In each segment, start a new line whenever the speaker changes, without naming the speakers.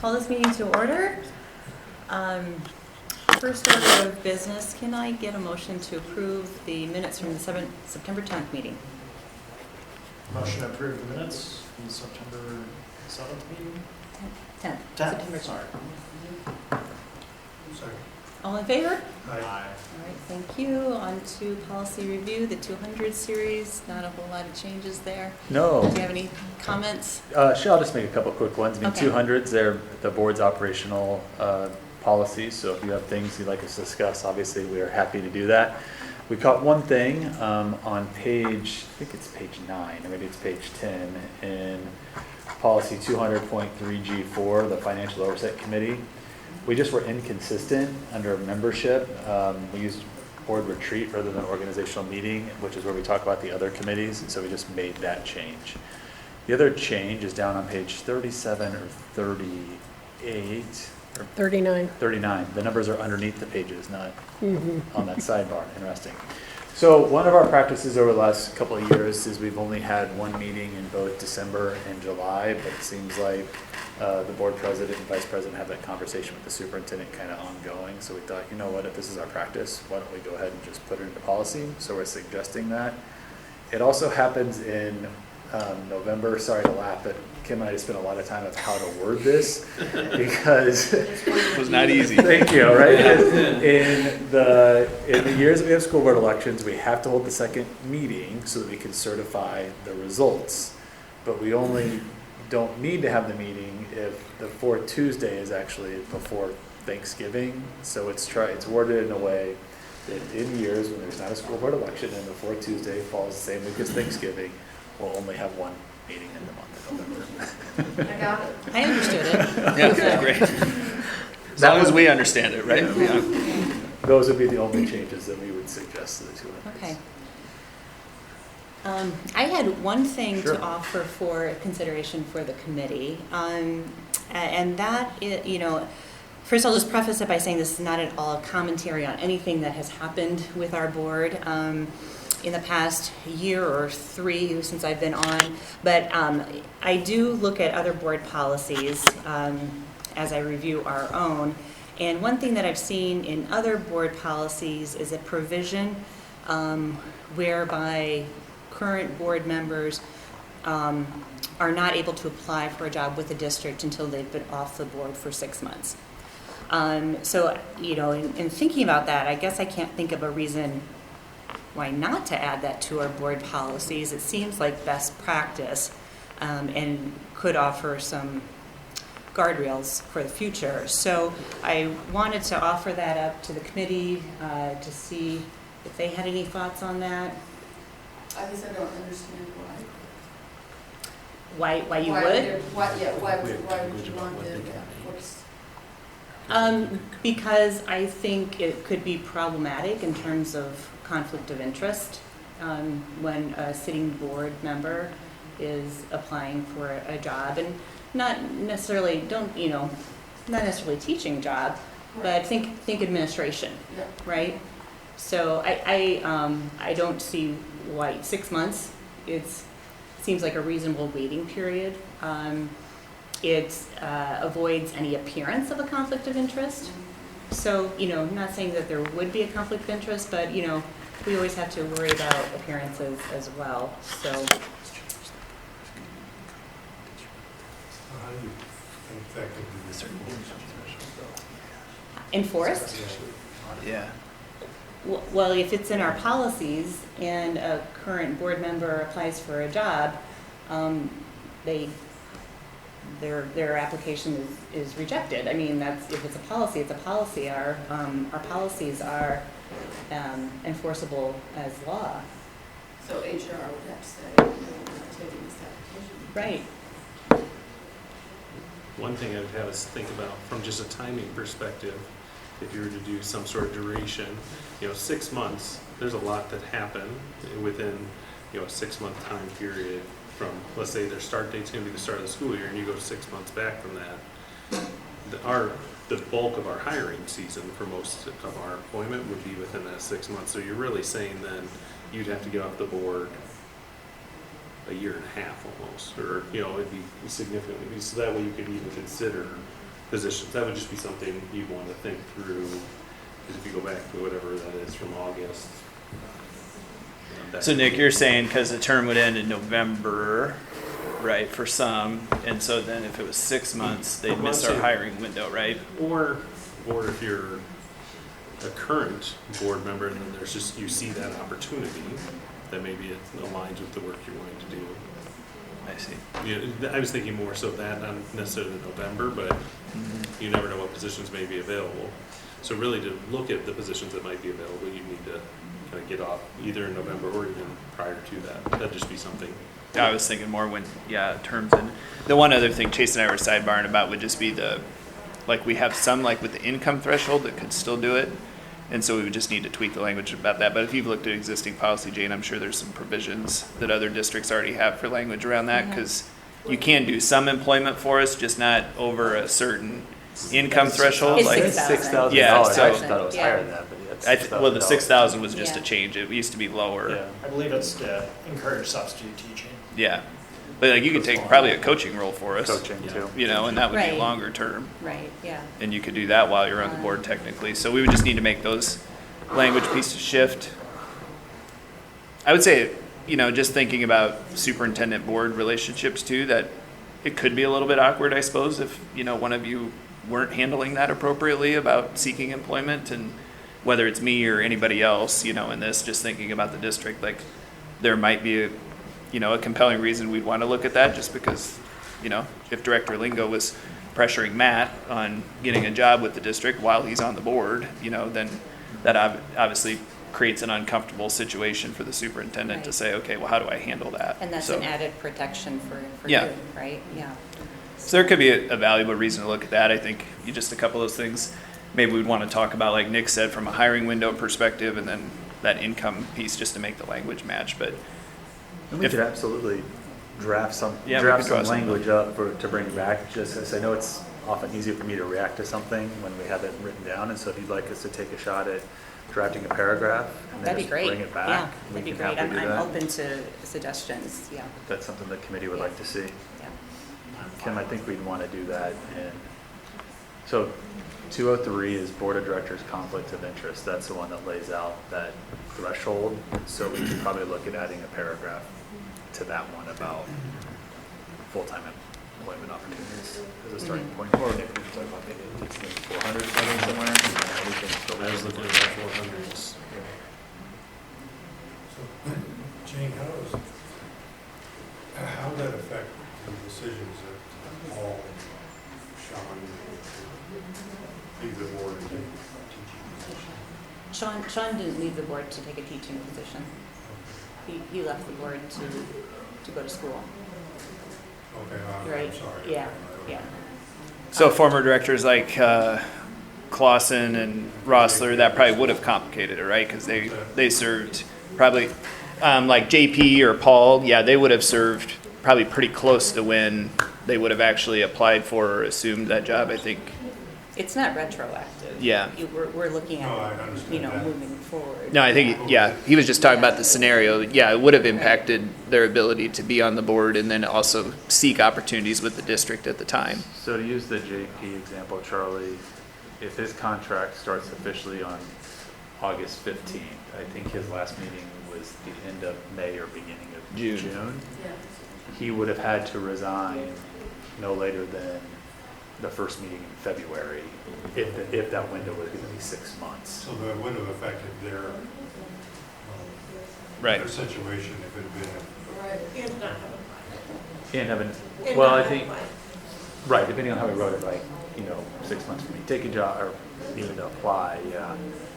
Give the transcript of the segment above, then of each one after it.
call this meeting to order. First order of business, can I get a motion to approve the minutes from the September 10th meeting?
Motion to approve the minutes from the September 7th meeting?
10th.
10th,
September 10th.
sorry. Sorry.
All in favor?
Aye.
All right, thank you. On to policy review, the 200 series. Not a whole lot of changes there.
No.
Do you have any comments?
Sure, I'll just make a couple quick ones. I mean,
Okay.
200s, they're the board's operational policies, so if you have things you'd like us to discuss, obviously we are happy to do that. We caught one thing on page, I think it's page 9, or maybe it's page 10, in policy 200.3G4, the Financial Oversight Committee. We just were inconsistent under membership. We used board retreat rather than organizational meeting, which is where we talk about the other committees, and so we just made that change. The other change is down on page 37 or 38, or
39.
39. The numbers are underneath the pages, not on that sidebar. Interesting. So one of our practices over the last couple of years is we've only had one meeting in both December and July, but it seems like the board president and vice president have that conversation with the superintendent kind of ongoing. So we thought, you know what, if this is our practice, why don't we go ahead and just put it into policy? So we're suggesting that. It also happens in November. Sorry to laugh, but Kim and I just spent a lot of time of how to word this because
It was not easy.
Thank you. Right. In the years that we have school board elections, we have to hold the second meeting so that we can certify the results. But we only don't need to have the meeting if the fourth Tuesday is actually before Thanksgiving. So it's worded in a way that in years when there's not a school board election and the fourth Tuesday falls the same week as Thanksgiving, we'll only have one meeting in the month of November.
I got it.
I understood it.
Yeah, great. As long as we understand it, right? Yeah.
Those would be the only changes that we would suggest to the 200.
Okay. I had one thing
Sure.
to offer for consideration for the committee, and that is, first I'll just preface it by saying this is not at all a commentary on anything that has happened with our board in the past year or 3 since I've been on, but I do look at other board policies as I review our own, and one thing that I've seen in other board policies is a provision whereby current board members are not able to apply for a job with the district until they've been off the board for 6 months. So, in thinking about that, I guess I can't think of a reason why not to add that to our board policies. It seems like best practice and could offer some guardrails for the future. So I wanted to offer that up to the committee to see if they had any thoughts on that.
I guess I don't understand why.
Why you would?
Why would you want to force?
Because I think it could be problematic in terms of conflict of interest when a sitting board member is applying for a job, and not necessarily not necessarily teaching job, but think administration,
Yeah.
right? So I don't see why 6 months. It seems like a reasonable waiting period. It avoids any appearance of a conflict of interest. So, not saying that there would be a conflict of interest, but, we always have to worry about appearances as well. So,
How do you think that could be
enforced?
Yeah.
Well, if it's in our policies and a current board member applies for a job, their application is rejected. I mean, if it's a policy, it's a policy. Our policies are enforceable as law.
So HR would have to say, no, we're not taking this application.
Right.
One thing I'd have us think about from just a timing perspective, if you were to do some sort of duration, 6 months, there's a lot that happen within, a 6-month time period from, let's say their start date's gonna be the start of the school year and you go 6 months back from that. The bulk of our hiring season for most of our employment would be within that 6 months. So you're really saying then you'd have to get off the board a year and a half almost, or it'd be significantly, so that way you could even consider positions. That would just be something you'd want to think through, because if you go back to whatever that is from August.
So Nick, you're saying because the term would end in November, right, for some, and so then if it was 6 months, they'd
Well,
miss
I'd
our
say-
hiring window, right?
Or if you're a current board member and then there's just, you see that opportunity, that maybe it aligns with the work you're wanting to do.
I see.
I was thinking more so that, not necessarily November, but you never know what positions may be available. So really to look at the positions that might be available, you need to kind of get off either in November or even prior to that. That'd just be something.
I was thinking more when, terms and, the one other thing Chase and I were sidebarring about would just be like we have some like with the income threshold that could still do it. And so we would just need to tweak the language about that. But if you've looked at existing policy, Jane, I'm sure there's some provisions that other districts already have for language around that. Because you can do some employment for us, just not over a certain income threshold.
It's
Like,
$6,000.
Yeah,
I
so-
actually thought it was
Yeah.
higher than that, but yeah, it's
well, the 6,000 was just a
Yeah.
change. It used to be lower.
Yeah.
I believe it's to encourage substitute teaching.
Yeah. But like you could take probably a coaching role for us,
Coaching too.
you know, and that would be
Right.
longer term.
Right, yeah.
And you could do that while you're on the board technically. So we would just need to make those language pieces shift. I would say, just thinking about superintendent board relationships too, that it could be a little bit awkward, I suppose, if, one of you weren't handling that appropriately about seeking employment, and whether it's me or anybody else, in this, just thinking about the district, like there might be a compelling reason we'd want to look at that, just because, if Director Lingo was pressuring Matt on getting a job with the district while he's on the board, then that obviously creates an uncomfortable situation for the superintendent to
Right.
say, okay, well, how do I handle that?
And that's
So-
an added protection for
Yeah.
you, right? Yeah.
So there could be a valuable reason to look at that. I think just a couple of those things maybe we'd want to talk about, like Nick said, from a hiring window perspective, and then that income piece just to make the language match. But
And we
If-
could absolutely draft some,
Yeah, we
draft
could draw
some
something.
language up to bring back, just as I know it's often easier for me to react to something when we have it written down, and so if you'd like us to take a shot at drafting a paragraph and then
That'd be
just
great.
bring it back,
Yeah,
we
that'd be
can
great.
happily do
I'm
that.
open to suggestions, yeah,
If that's something the committee would
Yeah.
like to see.
yeah.
Kim, I think we'd want to do that in, so 203 is Board of Directors Conflict of Interest. That's the one that lays out that threshold. So we could probably look at adding a paragraph to that one about full-time employment opportunities as a starting point. Or maybe we can talk about maybe it's maybe 400 somewhere. We can still
I was looking at that 400s.
So, Jane, how would that affect the decisions that Paul, Sean, leave the board and take a teaching position?
Sean didn't leave the board to take a teaching position. He left the board to go to school.
Okay, I'm
Right,
sorry.
yeah, yeah.
so former directors like Clausen and Rossler, that probably would have complicated it, right? Because they served probably like JP or Paul. Yeah, they would have served probably pretty close to when they would have actually applied for or assumed that job. I think.
It's not retroactive.
Yeah.
We're looking
No, I
at,
understand that.
moving forward.
No, I think, he was just talking about the scenario. Yeah, it would have impacted their ability to be on the board and then also seek opportunities with the district at the time.
So to use the JP example, Charlie, if his contract starts officially on August 15th, I think his last meeting was the end of May or beginning of
June.
Yeah.
He would have had to resign no later than the first meeting in February, if that window was going to be 6 months.
So that would have affected their
Right.
situation if it had been
Right.
And not have a
And having,
And
well,
not
I
have
think,
a plan.
right, depending on how we wrote it, like, 6 months for me to take a job, or even to apply, yeah.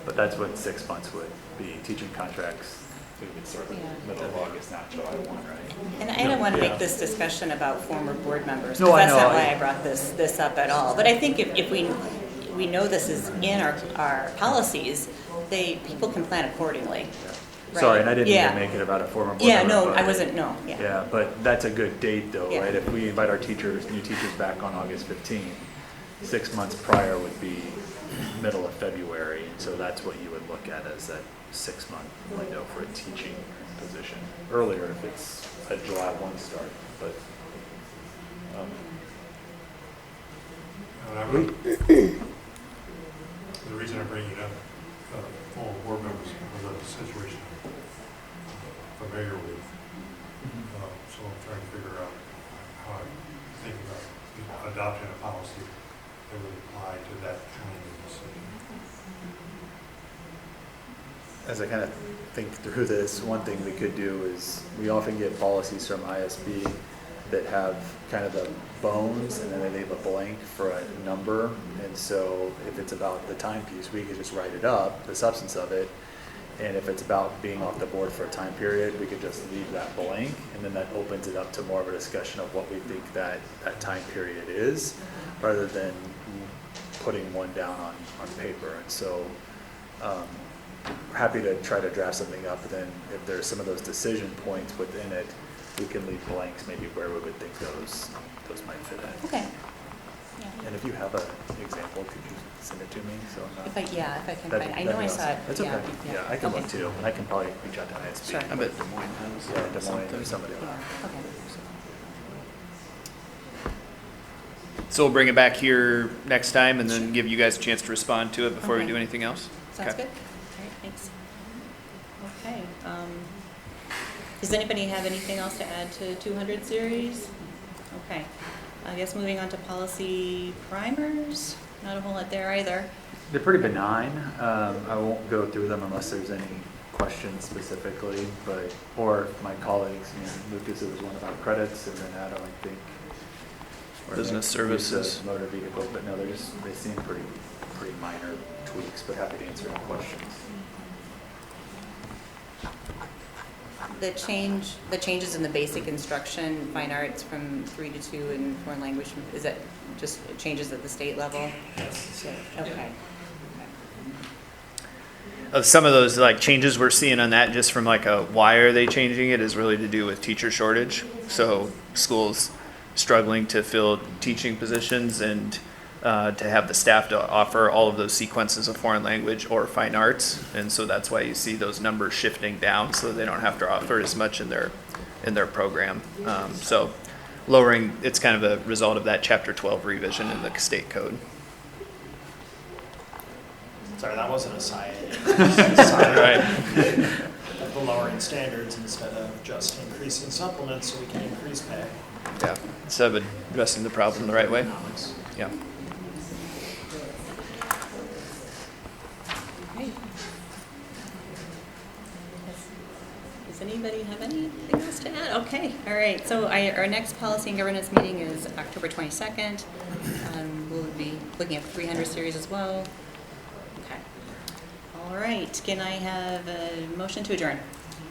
But that's what 6 months would be. Teaching contracts, we would start in
Yeah.
the middle of August, not July 1, right?
And I don't want to
Yeah.
make this discussion about former board members,
No,
because
I
that's
know.
not why I brought this up at all. But I think if we know this is in our policies, people can plan accordingly.
Sorry,
Right.
and I didn't
Yeah.
even make it about a former board
Yeah,
member,
no,
but-
I wasn't, no, yeah.
Yeah, but that's a good date though,
Yeah.
right? If we invite our teachers, new teachers back on August 15th, 6 months prior would be middle of February. And so that's what you would look at as that 6-month window for a teaching position. Earlier if it's a July 1 start, but,
And I would, the reason I'm bringing it up, all board members was a situation I'm familiar with. So I'm trying to figure out how I think about adopting a policy that would apply to that kind of decision.
As I kind of think through this, one thing we could do is, we often get policies from ISB that have kind of the bones and then they leave a blank for a number. And so if it's about the timepiece, we could just write it up, the substance of it. And if it's about being off the board for a time period, we could just leave that blank. And then that opens it up to more of a discussion of what we think that time period is, rather than putting one down on paper. And so, happy to try to draft something up, and then if there's some of those decision points within it, we can leave blanks maybe where we would think those might fit in.
Okay. Yeah.
And if you have an example, could you send it to me? So I'm not-
If I can
That'd
find,
be-
I know
that'd
I
be
saw it.
awesome. That's okay. Yeah, I can
Okay.
look too, and I can probably reach out to ISB.
Sure.
I bet Des Moines has.
Yeah, Des Moines or somebody.
Yeah, okay.
So we'll bring it back here next time and then give you guys a chance to respond to it before we
Okay.
do anything else.
Sounds
Okay.
good. All right, thanks. Okay. Does anybody have anything else to add to 200 series? Okay. I guess moving on to policy primers. Not a whole lot there either.
They're pretty benign. I won't go through them unless there's any questions specifically, but, or my colleagues, Lucas, it was one about credits, and then Adam, I think. or
Business
use of
services.
Motor vehicle, but no, they seem pretty minor tweaks, but happy to answer any questions.
The changes in the basic instruction, fine arts from 3 to 2 and foreign language, is that just changes at the state level?
Yes.
Okay.
Of some of those like changes we're seeing on that, just from like a why are they changing it, is really to do with teacher shortage. So schools struggling to fill teaching positions and to have the staff to offer all of those sequences of foreign language or fine arts, and so that's why you see those numbers shifting down, so they don't have to offer as much in their program. So lowering, it's kind of a result of that Chapter 12 revision in the state code.
Sorry, that wasn't a side.
Right.
Of the lowering standards instead of just increasing supplements so we can increase pay.
Yeah. Instead of addressing the problem the right way. Yeah.
Great. Does anybody have anything else to add? Okay, all right. So our next policy and governance meeting is October 22nd. We'll be looking at 300 series as well. Okay. All right. Can I have a motion to adjourn?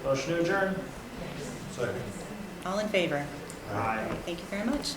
Motion to adjourn.
Second.
All in favor?
Aye.
Thank you very much.